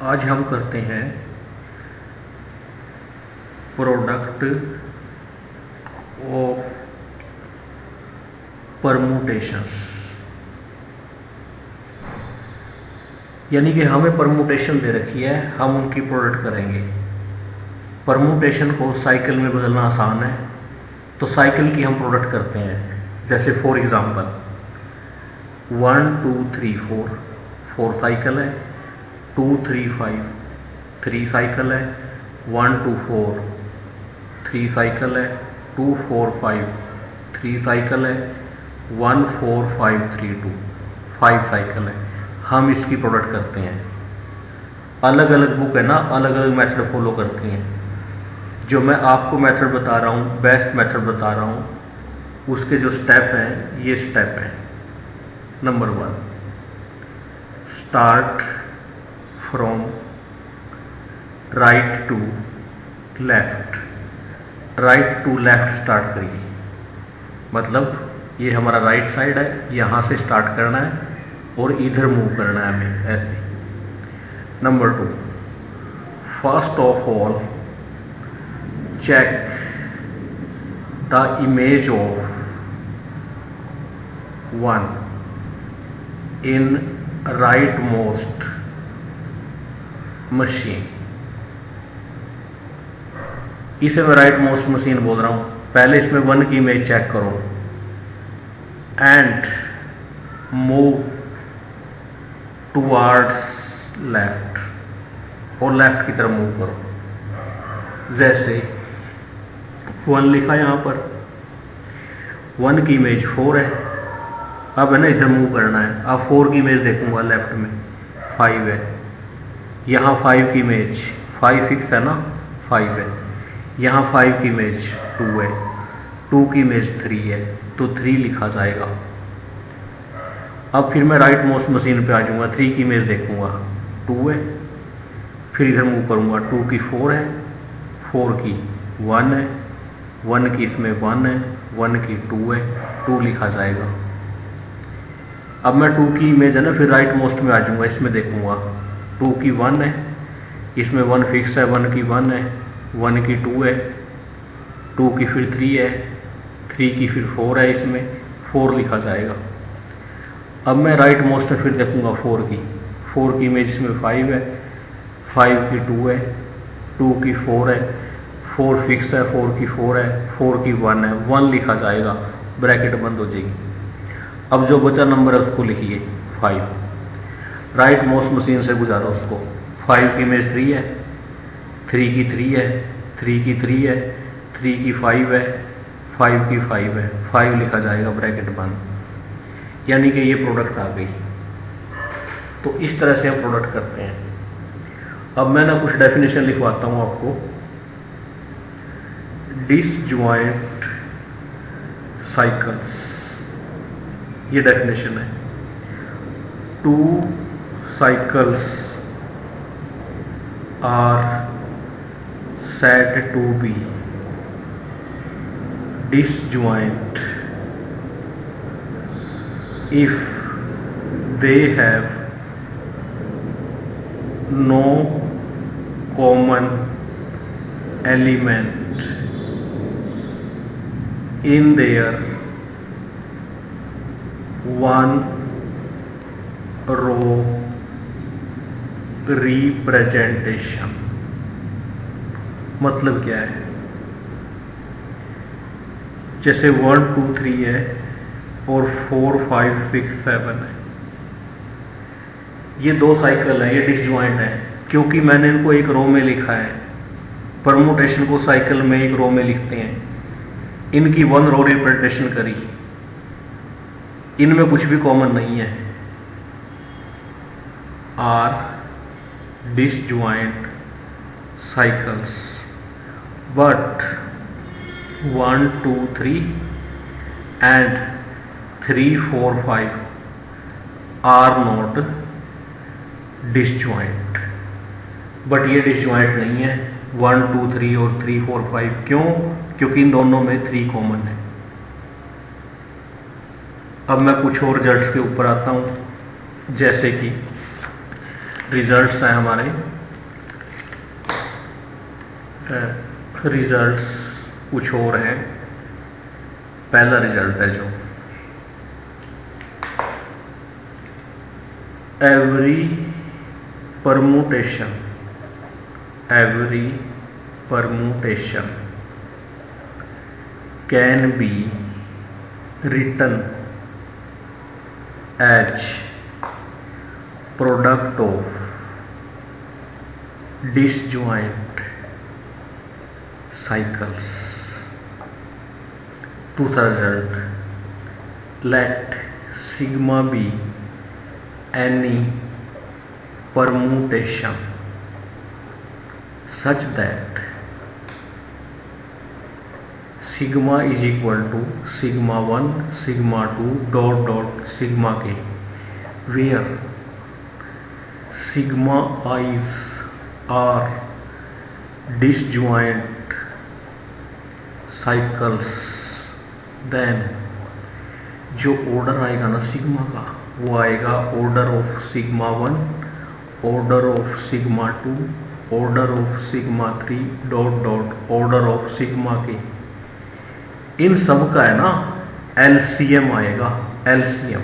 आज हम करते हैं प्रोडक्ट ऑफ परमुटेशंस, यानी कि हमें परमुटेशन दे रखी है, हम उनकी प्रोडक्ट करेंगे। परमुटेशन को साइकिल में बदलना आसान है, तो साइकिल की हम प्रोडक्ट करते हैं। जैसे फॉर एग्जांपल 1 2 3 4 4 साइकिल है, 2 3 5 3 साइकिल है, 1 2 4 3 साइकिल है, 2 4 5 3 साइकिल है, 1 4 5 3 2 5 साइकिल है। हम इसकी प्रोडक्ट करते हैं। अलग अलग बुक है ना, अलग अलग मेथड फॉलो करती हैं। जो मैं आपको मेथड बता रहा हूँ, बेस्ट मेथड बता रहा हूँ, उसके जो स्टेप हैं ये स्टेप हैं। Number 1, start from right to left. Right to left start करिए, मतलब ये हमारा राइट साइड है, यहाँ से स्टार्ट करना है और इधर मूव करना है हमें, ऐसे। Number 2, first of all check the image of 1 in rightmost machine। इसे मैं राइट मोस्ट मशीन बोल रहा हूँ। पहले इसमें 1 की इमेज चेक करो एंड मूव टुवर्ड्स लेफ्ट, और लेफ्ट की तरफ मूव करो। जैसे 1 लिखा यहाँ पर, 1 की इमेज 4 है, अब है ना इधर मूव करना है। अब 4 की इमेज देखूंगा लेफ्ट में 5 है, यहाँ 5 की इमेज 5 फिक्स है ना, 5 है, यहाँ 5 की इमेज 2 है, 2 की इमेज 3 है, तो 3 लिखा जाएगा। अब फिर मैं राइट मोस्ट मशीन पे आ जाऊँगा, 3 की इमेज देखूंगा 2 है, फिर इधर मूव करूँगा, 2 की 4 है, 4 की 1 है, 1 की इसमें 1 है, 1 की 2 है, 2 लिखा जाएगा। अब मैं 2 की इमेज है ना, फिर राइट मोस्ट में आ जाऊँगा, इसमें देखूँगा 2 की 1 है, इसमें 1 फिक्स है, 1 की 1 है, 1 की 2 है, 2 की फिर 3 है, 3 की फिर 4 है, इसमें 4 लिखा जाएगा। अब मैं राइट मोस्ट में फिर देखूँगा 4 की इमेज इसमें 5 है, 5 की 2 है, 2 की 4 है, 4 फिक्स है, 4 की 4 है, 4 की 1 है, 1 लिखा जाएगा, ब्रैकेट बंद हो जाएगी। अब जो बचा नंबर है उसको लिखिए 5। राइट मोस्ट मशीन से गुजारा उसको। 5 की इमेज 3 है, 3 की 3 है, 3 की 3 है, 3 की 5 है, 5 की 5 है, 5 लिखा जाएगा, ब्रैकेट बंद। यानी कि ये प्रोडक्ट आ गई। तो इस तरह से हम प्रोडक्ट करते हैं। अब मैं ना कुछ डेफिनेशन लिखवाता हूँ आपको। डिसजॉइंट साइकिल्स, ये डेफिनेशन है। 2 cycles are said to be disjoint if they have no common element in their one row representation। मतलब क्या है? जैसे 1 2 3 है और 4 5 6 7 है, ये 2 साइकिल है, ये डिसजॉइंट है क्योंकि मैंने इनको एक रो में लिखा है। परमुटेशन को साइकिल में एक रो में लिखते हैं। इनकी 1 रो रिप्रेजेंटेशन करी, इनमें कुछ भी कॉमन नहीं है। Are disjoint cycles but 1 2 3 and 3 4 5 are not disjoint। But ये डिसजॉइंट नहीं है 1 2 3 और 3 4 5। क्यों? क्योंकि इन दोनों में 3 कॉमन है। अब मैं कुछ और रिजल्ट्स के ऊपर आता हूँ, जैसे कि रिजल्ट्स हैं हमारे, रिजल्ट्स कुछ और हैं। पहला रिजल्ट है जो every permutation can be written as product of disjoint cycles. दूसरा result, let sigma be any permutation such that sigma is equal to sigma 1 sigma 2 dot dot sigma k, where sigma i's are disjoint cycles, then जो order आएगा ना sigma का वो आएगा order of sigma 1, order of sigma 2, order of sigma 3 dot dot order of sigma के। इन सब का है ना एलसीएम आएगा, एलसीएम।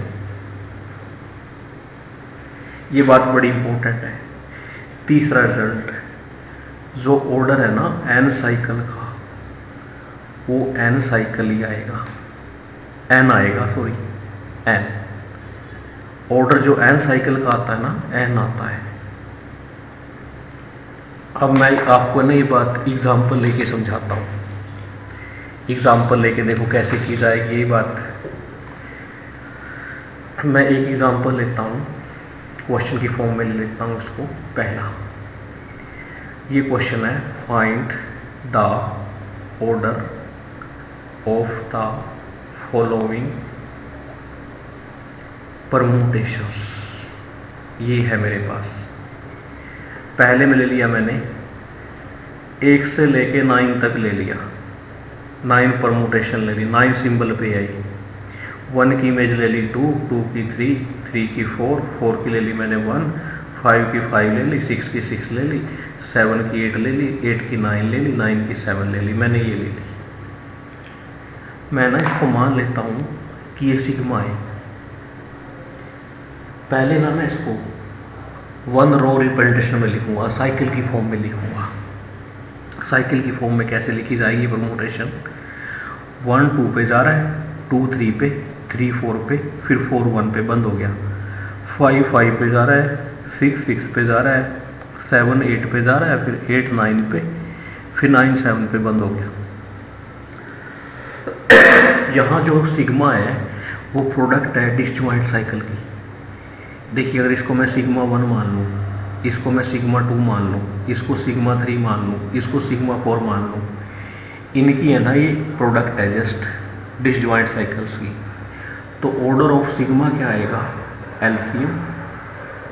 ये बात बड़ी इंपॉर्टेंट है। तीसरा रिजल्ट, जो ऑर्डर है ना एन साइकिल का वो एन साइकिल ही आएगा, एन आएगा, सॉरी एन। ऑर्डर जो एन साइकिल का आता है ना एन आता है। अब मैं आपको ना ये बात एग्जाम्पल लेके समझाता हूँ। एग्जाम्पल लेके देखो कैसे की जाएगी ये बात। मैं एक एग्जाम्पल लेता हूँ, क्वेश्चन की फॉर्म में ले लेता हूँ उसको। पहला ये क्वेश्चन है, find the order of the following permutations. ये है मेरे पास। पहले में ले लिया मैंने 1 से लेके 9 तक ले लिया, 9 परमुटेशन ले ली, 9 सिंबल पे आई। 1 की इमेज ले ली 2, 2 की 3, 3 की 4, 4 की ले ली मैंने 1, 5 की 5 ले ली, 6 की 6 ले ली, 7 की 8 ले ली, 8 की 9 ले ली, 9 की 7 ले ली। मैंने ये ले ली। मैं ना इसको मान लेता हूँ कि ये सिग्मा है। पहले ना मैं इसको 1 रो रिप्रेजेंटेशन में लिखूंगा, साइकिल की फॉर्म में लिखूंगा। साइकिल की फॉर्म में कैसे लिखी जाएगी परमुटेशन? 1 2 पे जा रहा है, 2 3 पे, 3 4 पे, फिर 4 1 पे बंद हो गया। 5 5 पे जा रहा है, 6 6 पे जा रहा है, 7 8 पे जा रहा है, फिर 8 9 पे, फिर 9 7 पे बंद हो गया। यहाँ जो सिग्मा है वो प्रोडक्ट है डिसजॉइंट साइकिल की। देखिए अगर इसको मैं सिग्मा 1 मान लूँ, इसको मैं सिग्मा 2 मान लूँ, इसको सिग्मा 3 मान लूँ, इसको सिग्मा 4 मान लूँ, इनकी है ना ये प्रोडक्ट है जस्ट डिसजॉइंट साइकिल्स की। तो ऑर्डर ऑफ सिग्मा क्या आएगा? एलसीएम।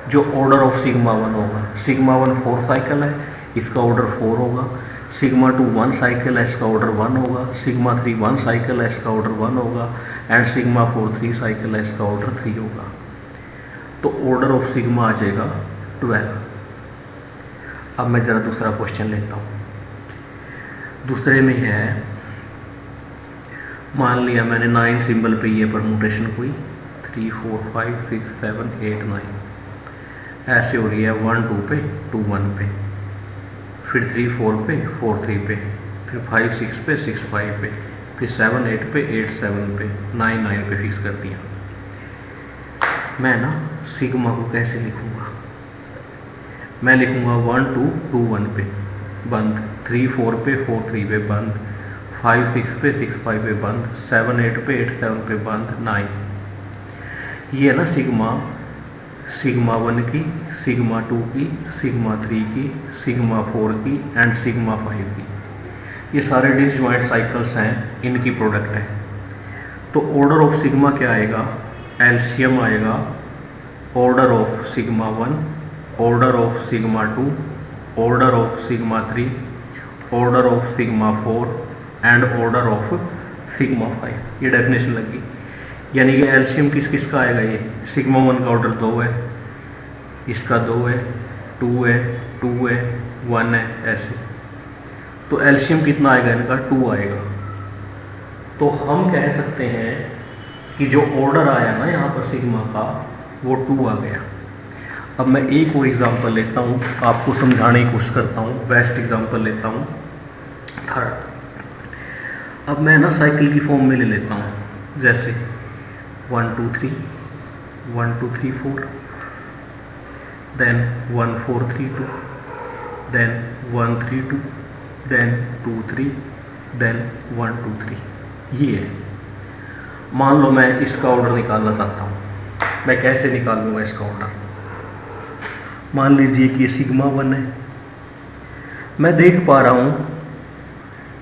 जो ऑर्डर ऑफ सिग्मा 1 होगा, सिग्मा 1 4 साइकिल है, इसका ऑर्डर 4 होगा। सिग्मा 2 1 साइकिल है, इसका ऑर्डर 1 होगा। सिग्मा 3 1 साइकिल है, इसका ऑर्डर 1 होगा। एंड सिग्मा 4 3 साइकिल है, इसका ऑर्डर 3 होगा। तो ऑर्डर ऑफ सिग्मा आ जाएगा 12। अब मैं ज़रा दूसरा क्वेश्चन लेता हूँ। दूसरे में है, मान लिया मैंने 9 सिंबल पे ये परमुटेशन कोई 3 4 5 6 7 8 9 ऐसे हो रही है। 1 2 पे, 2 1 पे, फिर 3 4 पे, 4 3 पे, फिर 5 6 पे, 6 5 पे, फिर 7 8 पे, 8 7 पे, 9 9 पे फिक्स कर दिया। मैं ना सिग्मा को कैसे लिखूँगा? मैं लिखूँगा 1 2 2 1 पे बंद, 3 4 पे, 4 3 पे बंद, 5 6 पे, 6 5 पे बंद, 7 8 पे, 8 7 पे बंद, 9। ये है ना सिग्मा, सिग्मा 1 की, सिग्मा 2 की, सिग्मा 3 की, सिग्मा 4 की एंड सिग्मा 5 की। ये सारे डिसजॉइंट साइकिल्स हैं, इनकी प्रोडक्ट है। तो ऑर्डर ऑफ सिग्मा क्या आएगा? एलसीएम आएगा order of sigma 1, order of sigma 2, order of sigma 3, order of sigma 4 and order of sigma 5। ये डेफिनेशन लगी। यानी कि एलसीएम किस किस का आएगा? ये सिग्मा 1 का ऑर्डर 2 है, इसका 2 है, 2 है, 2 है, 1 है, ऐसे। तो एलसीएम कितना आएगा इनका? 2 आएगा। तो हम कह सकते हैं कि जो ऑर्डर आया ना यहाँ पर सिग्मा का, वो 2 आ गया। अब मैं एक और एग्जांपल लेता हूँ, आपको समझाने की कोशिश करता हूँ, बेस्ट एग्जांपल लेता हूँ, थर्ड। अब मैं ना साइकिल की फॉर्म में ले लेता हूँ, जैसे 1 2 3, 1 2 3 4, देन 1 4 3 2, देन 1 3 2, देन 2 3, देन 1 2 3। ये है। मान लो मैं इसका ऑर्डर निकालना चाहता हूँ, मैं कैसे निकालूंगा इसका ऑर्डर? मान लीजिए कि ये सिग्मा 1 है, मैं देख पा रहा हूँ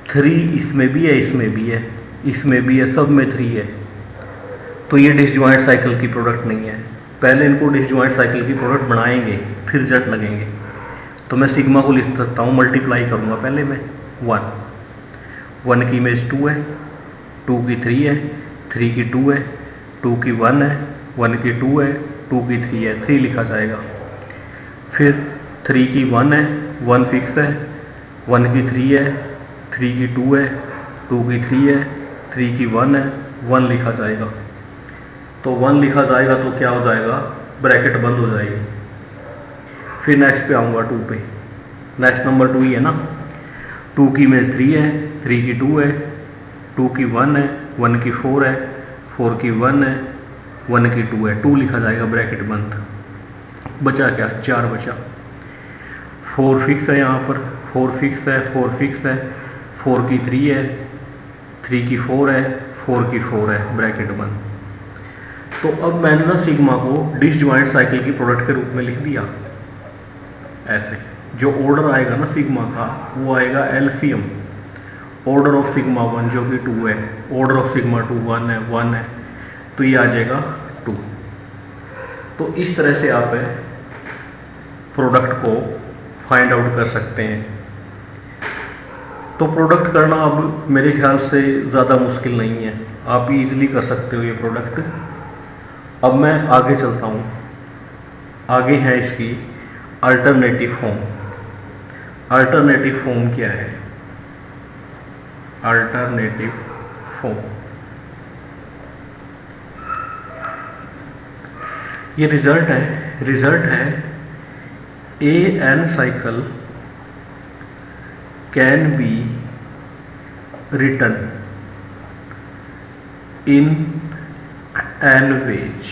3 इसमें भी है, इसमें भी है, इसमें भी है, सब में 3 है। तो ये डिसजॉइंट साइकिल की प्रोडक्ट नहीं है। पहले इनको डिसजॉइंट साइकिल की प्रोडक्ट बनाएंगे, फिर जट लगेंगे। तो मैं सिग्मा को लिख सकता हूँ, मल्टीप्लाई करूँगा पहले मैं 1 की इमेज 2 है, 2 की 3 है, 3 की 2 है, 2 की 1 है, 1 की 2 है, 2 की 3 है, 3 लिखा जाएगा। फिर 3 की 1 है, 1 फिक्स है, 1 की 3 है, 3 की 2 है, 2 की 3 है, 3 की 1 है, 1 लिखा जाएगा। तो 1 लिखा जाएगा तो क्या हो जाएगा? ब्रैकेट बंद हो जाएगी। फिर नेक्स्ट पे आऊँगा 2 पे, नेक्स्ट नंबर 2 ही है ना। 2 की इमेज 3 है, 3 की 2 है, 2 की 1 है, 1 की 4 है, 4 की 1 है, 1 की 2 है, 2 लिखा जाएगा, ब्रैकेट बंद। बचा क्या? 4 बचा। 4 फिक्स है, यहाँ पर 4 फिक्स है, 4 फिक्स है, 4 की 3 है, 3 की 4 है, 4 की 4 है, ब्रैकेट बंद। तो अब मैंने ना सिग्मा को डिसजॉइंट साइकिल की प्रोडक्ट के रूप में लिख दिया ऐसे। जो ऑर्डर आएगा ना सिग्मा का, वो आएगा एलसीएम, ऑर्डर ऑफ सिग्मा 1 जो कि 2 है, ऑर्डर ऑफ सिग्मा 2 1 है, तो ये आ जाएगा 2। तो इस तरह से आप प्रोडक्ट को फाइंड आउट कर सकते हैं। तो प्रोडक्ट करना अब मेरे ख्याल से ज़्यादा मुश्किल नहीं है, आप इजीली कर सकते हो ये प्रोडक्ट। अब मैं आगे चलता हूँ। आगे है इसकी अल्टरनेटिव फॉर्म। अल्टरनेटिव फॉर्म क्या है? अल्टरनेटिव फॉर्म, ये रिजल्ट है a n cycle can be written in n ways.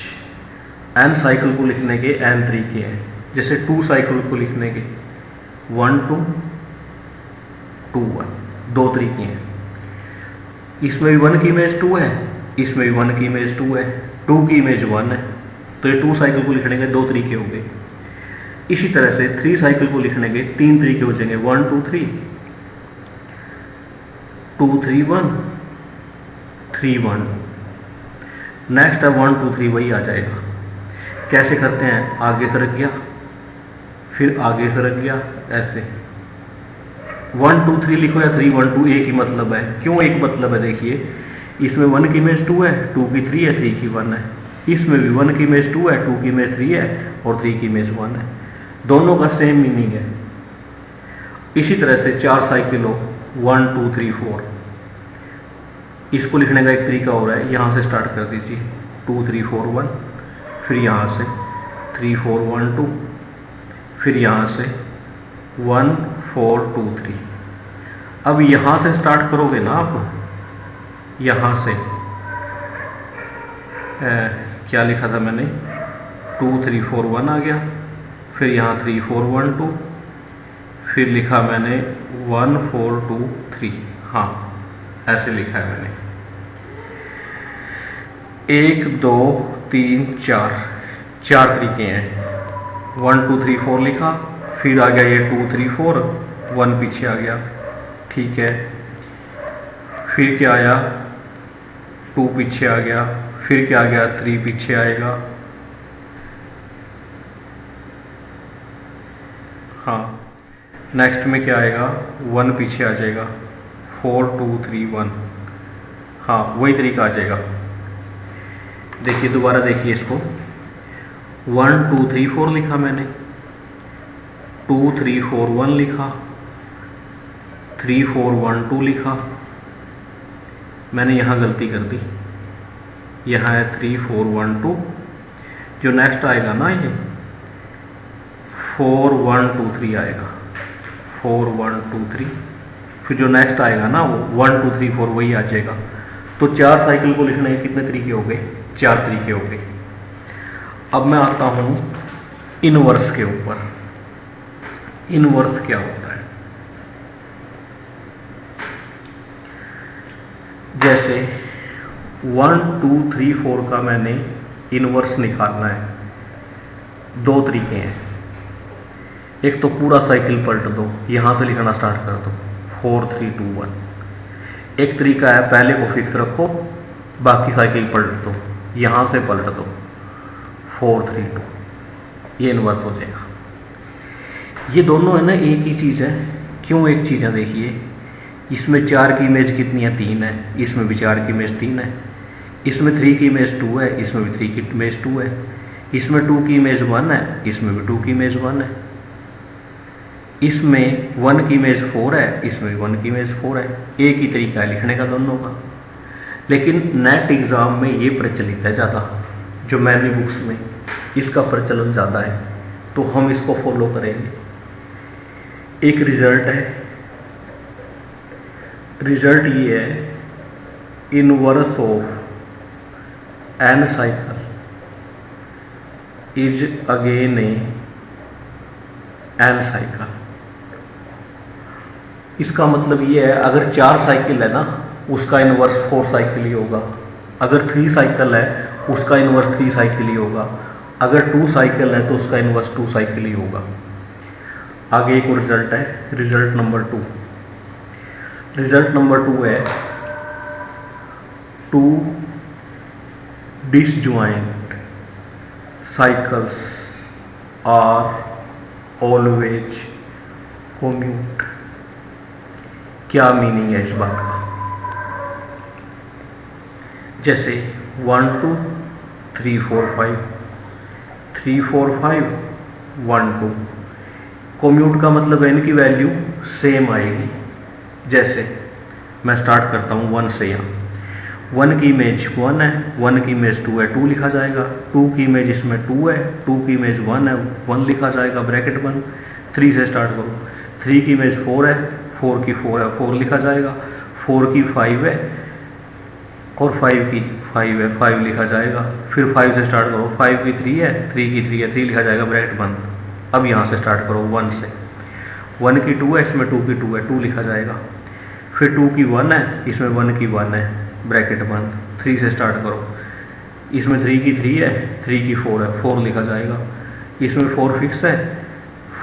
N cycle को लिखने के एन तरीके हैं। जैसे 2 साइकिल को लिखने के 1 2 2 1, 2 तरीके हैं। इसमें भी 1 की इमेज 2 है, इसमें भी 1 की इमेज 2 है, 2 की इमेज 1 है। तो ये 2 साइकिल को लिखने के 2 तरीके हो गए। इसी तरह से 3 साइकिल को लिखने के 3 तरीके हो जाएंगे, 1 2 3, 2 3 1, 3 1। नेक्स्ट है 1 2 3, वही आ जाएगा। कैसे करते हैं? आगे सरक गया, फिर आगे सरक गया, ऐसे 1 2 3 लिखो या 3 1 2, एक ही मतलब है। क्यों एक मतलब है? देखिए, इसमें 1 की इमेज 2 है, 2 की 3 है, 3 की 1 है। इसमें भी 1 की इमेज 2 है, 2 की इमेज 3 है और 3 की इमेज 1 है। दोनों का सेम मीनिंग है। इसी तरह से 4 साइकिल हो, 1 2 3 4। इसको लिखने का एक तरीका हो रहा है, यहाँ से स्टार्ट कर दीजिए 2 3 4 1, फिर यहाँ से 3 4 1 2, फिर यहाँ से 1 4 2 3। अब यहाँ से स्टार्ट करोगे ना आप, यहाँ से क्या लिखा था मैंने, 2 3 4 1 आ गया, फिर यहाँ 3 4 1 2, फिर लिखा मैंने 1 4 2 3। हाँ, ऐसे लिखा है मैंने। 1 2 3 4 तरीके हैं। 1 2 3 4 लिखा, फिर आ गया ये 2 3 4, 1 पीछे आ गया, ठीक है। फिर क्या आया? 2 पीछे आ गया, फिर क्या आ गया? 3 पीछे आएगा। हाँ, नेक्स्ट में क्या आएगा? 1 पीछे आ जाएगा, 4 2 3 1। हाँ, वही तरीका आ जाएगा। देखिए, दोबारा देखिए इसको। 1 2 3 4 लिखा मैंने, 2 3 4 1 लिखा, 3 4 1 2 लिखा। मैंने यहाँ गलती कर दी, यहाँ है 3 4 1 2। जो नेक्स्ट आएगा ना ये 4 1 2 3 आएगा, 4 1 2 3। फिर जो नेक्स्ट आएगा ना वो 1 2 3 4 वही आ जाएगा। तो 4 साइकिल को लिखने के कितने तरीके हो गए? 4 तरीके हो गए। अब मैं आता हूँ इनवर्स के ऊपर। इनवर्स क्या होता है? जैसे 1 2 3 4 का मैंने इनवर्स निकालना है, 2 तरीके हैं। एक तो पूरा साइकिल पलट दो, यहाँ से लिखना स्टार्ट कर दो 4 3 2 1। एक तरीका है पहले को फिक्स रखो, बाकी साइकिल पलट दो, यहाँ से पलट दो 4 3 2, ये इनवर्स हो जाएगा। ये दोनों है ना एक ही चीज़ है। क्यों एक चीज़ है? देखिए इसमें 4 की इमेज कितनी है? 3 है। इसमें भी 4 की इमेज 3 है। इसमें 3 की इमेज 2 है, इसमें भी 3 की इमेज 2 है। इसमें 2 की इमेज 1 है, इसमें भी 2 की इमेज 1 है। इसमें 1 की इमेज 4 है, इसमें भी 1 की इमेज 4 है। एक ही तरीका है लिखने का दोनों का। लेकिन नेट एग्ज़ाम में ये प्रचलित है ज़्यादा, जो मैनी बुक्स में इसका प्रचलन ज़्यादा है, तो हम इसको फॉलो करेंगे। एक रिजल्ट है, रिजल्ट ये है inverse of n cycle is again a n cycle. इसका मतलब ये है अगर 4 साइकिल है ना, उसका इनवर्स 4 साइकिल ही होगा। अगर 3 साइकिल है उसका इनवर्स 3 साइकिल ही होगा। अगर 2 साइकिल है तो उसका इनवर्स 2 साइकिल ही होगा। आगे एक और रिजल्ट है, रिजल्ट नंबर 2। रिजल्ट नंबर 2 है 2 disjoint cycles are always commute. क्या मीनिंग है इस बात का? जैसे 1 2 3 4 5, 3 4 5 1 2। कम्यूट का मतलब है इनकी वैल्यू सेम आएगी। जैसे मैं स्टार्ट करता हूँ 1 से। यहाँ 1 की इमेज 1 है, 1 की इमेज 2 है, 2 लिखा जाएगा। 2 की इमेज इसमें 2 है, 2 की इमेज 1 है, 1 लिखा जाएगा ब्रैकेट बंद। 3 से स्टार्ट करो। 3 की इमेज 4 है, 4 की 4 है, 4 लिखा जाएगा। 4 की 5 है और 5 की 5 है, 5 लिखा जाएगा। फिर 5 से स्टार्ट करो। 5 की 3 है, 3 की 3 है, 3 लिखा जाएगा ब्रैकेट बंद। अब यहाँ से स्टार्ट करो 1 से। 1 की 2 है, इसमें 2 की 2 है, 2 लिखा जाएगा। फिर 2 की 1 है, इसमें 1 की 1 है, ब्रैकेट बंद। 3 से स्टार्ट करो। इसमें 3 की 3 है, 3 की 4 है, 4 लिखा जाएगा। इसमें 4 फिक्स है,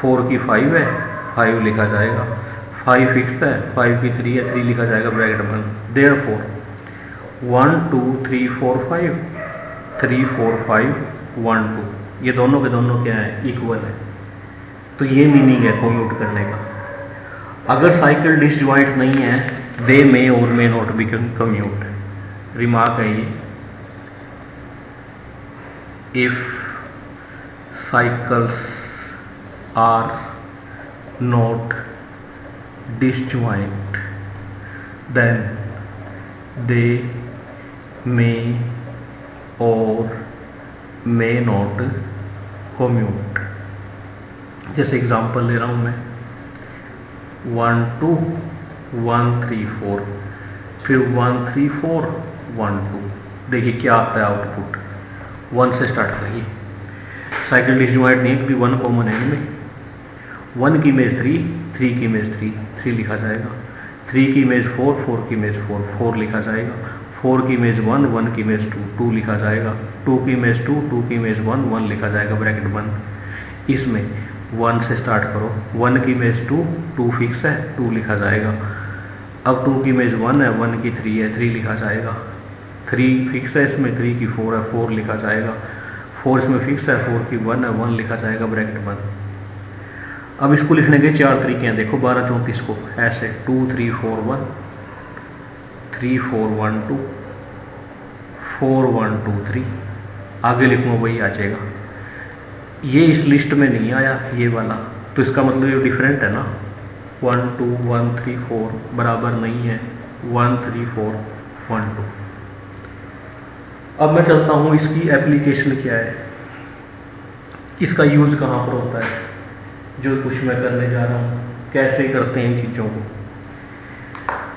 4 की 5 है, 5 लिखा जाएगा। 5 फिक्स है, 5 की 3 है, 3 लिखा जाएगा ब्रैकेट बंद। देयरफॉर 1 2 3 4 5, 3 4 5 1 2, ये दोनों के दोनों क्या है? इक्वल है। तो ये मीनिंग है कम्यूट करने का। अगर साइकिल डिसजॉइंट नहीं है, they may or may not be commute. Remark है ये, if cycles are not disjoint then they may or may not commute. जैसे एग्जांपल ले रहा हूँ मैं, 1 2 1 3 4, फिर 1 3 4 1 2। देखिए क्या आता है आउटपुट। 1 से स्टार्ट करिए। साइकिल डिसजॉइंट नहीं है क्योंकि 1 कॉमन है इनमें। 1 की इमेज 3, 3 की इमेज 3, 3 लिखा जाएगा। 3 की इमेज 4, 4 की इमेज 4, 4 लिखा जाएगा। 4 की इमेज 1, 1 की इमेज 2, 2 लिखा जाएगा। 2 की इमेज 2, 2 की इमेज 1, 1 लिखा जाएगा ब्रैकेट बंद। इसमें 1 से स्टार्ट करो। 1 की इमेज 2, 2 फिक्स है, 2 लिखा जाएगा। अब 2 की इमेज 1 है, 1 की 3 है, 3 लिखा जाएगा। 3 फिक्स है, इसमें 3 की 4 है, 4 लिखा जाएगा। 4 इसमें फिक्स है, 4 की 1 है, 1 लिखा जाएगा ब्रैकेट बंद। अब इसको लिखने के 4 तरीके हैं। देखो 12 34 को ऐसे 2 3 4 1, 3 4 1 2, 4 1 2 3। आगे लिखूँगा वही आ जाएगा। ये इस लिस्ट में नहीं आया ये वाला, तो इसका मतलब ये डिफरेंट है ना। 1 2 1 3 4 बराबर नहीं है 1 3 4 1 2। अब मैं चलता हूँ इसकी एप्लीकेशन क्या है, इसका यूज़ कहाँ पर होता है, जो कुछ मैं करने जा रहा हूँ कैसे करते हैं इन चीज़ों को।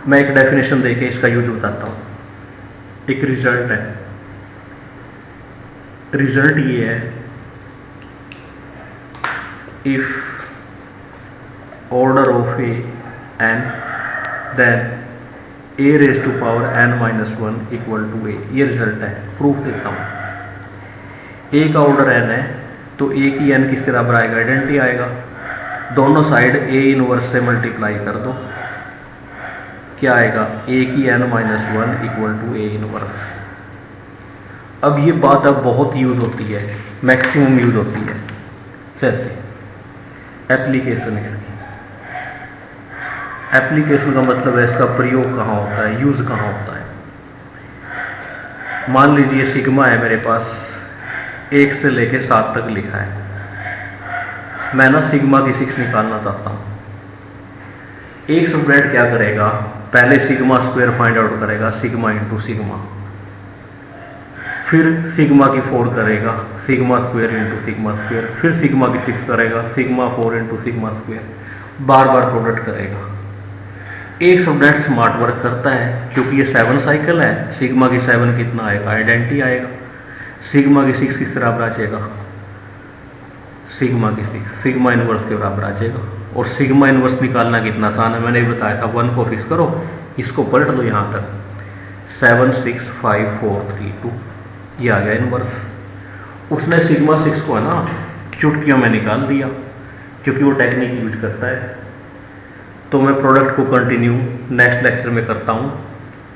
मैं एक डेफिनेशन देके इसका यूज बताता हूँ। एक रिजल्ट है, रिजल्ट ये है, if order of a n then a raise to power n-1 equal to a. ये रिजल्ट है। प्रूफ देता हूँ। a का ऑर्डर n है तो a की n किसके बराबर आएगा, आइडेंटिटी आएगा। दोनों साइड a इनवर्स से मल्टीप्लाई कर दो, क्या आएगा, a की n-1 equal to a inverse. अब ये बात अब बहुत यूज़ होती है, मैक्सिमम यूज़ होती है। जैसे एप्लीकेशन, इसकी एप्लीकेशन का मतलब है इसका प्रयोग कहाँ होता है, यूज़ कहाँ होता है। मान लीजिए सिग्मा है मेरे पास, 1 से लेके 7 तक लिखा है। मैं ना सिग्मा की 6 निकालना चाहता हूँ। एक स्टूडेंट क्या करेगा, पहले सिग्मा स्क्वायर फाइंड आउट करेगा, सिग्मा इंटू सिग्मा, फिर सिग्मा की 4 करेगा, sigma square into sigma square, फिर सिग्मा की 6 करेगा, सिग्मा 4 इंटू सिग्मा स्क्वायर, बार बार प्रोडक्ट करेगा। एक स्टूडेंट स्मार्ट वर्क करता है क्योंकि ये 7 साइकिल है, सिग्मा की 7 कितना आएगा, आइडेंटिटी आएगा। सिग्मा की 6 किस बराबर आ जाएगा, सिग्मा की 6 सिग्मा इनवर्स के बराबर आ जाएगा। और सिग्मा इनवर्स निकालना कितना आसान है, मैंने बताया था। 1 को फिक्स करो, इसको पलट लो यहाँ तक, 7 6 5 4 3 2, ये आ गया इनवर्स। उसने सिग्मा 6 को है ना चुटकियों में निकाल दिया क्योंकि वो टेक्निक यूज करता है। तो मैं प्रोडक्ट को कंटिन्यू नेक्स्ट लेक्चर में करता हूँ,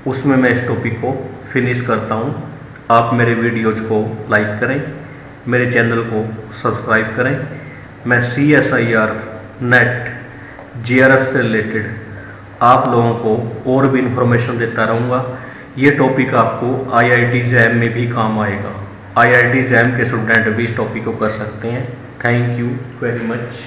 उसमें मैं इस टॉपिक को फिनिश करता हूँ। आप मेरे वीडियोज को लाइक करें, मेरे चैनल को सब्सक्राइब करें। मैं CSIR नेट JRF से रिलेटेड आप लोगों को और भी इंफॉर्मेशन देता रहूँगा। ये टॉपिक आपको IIT JAM में भी काम आएगा। IIT JAM के स्टूडेंट भी इस टॉपिक को कर सकते हैं। Thank you very much.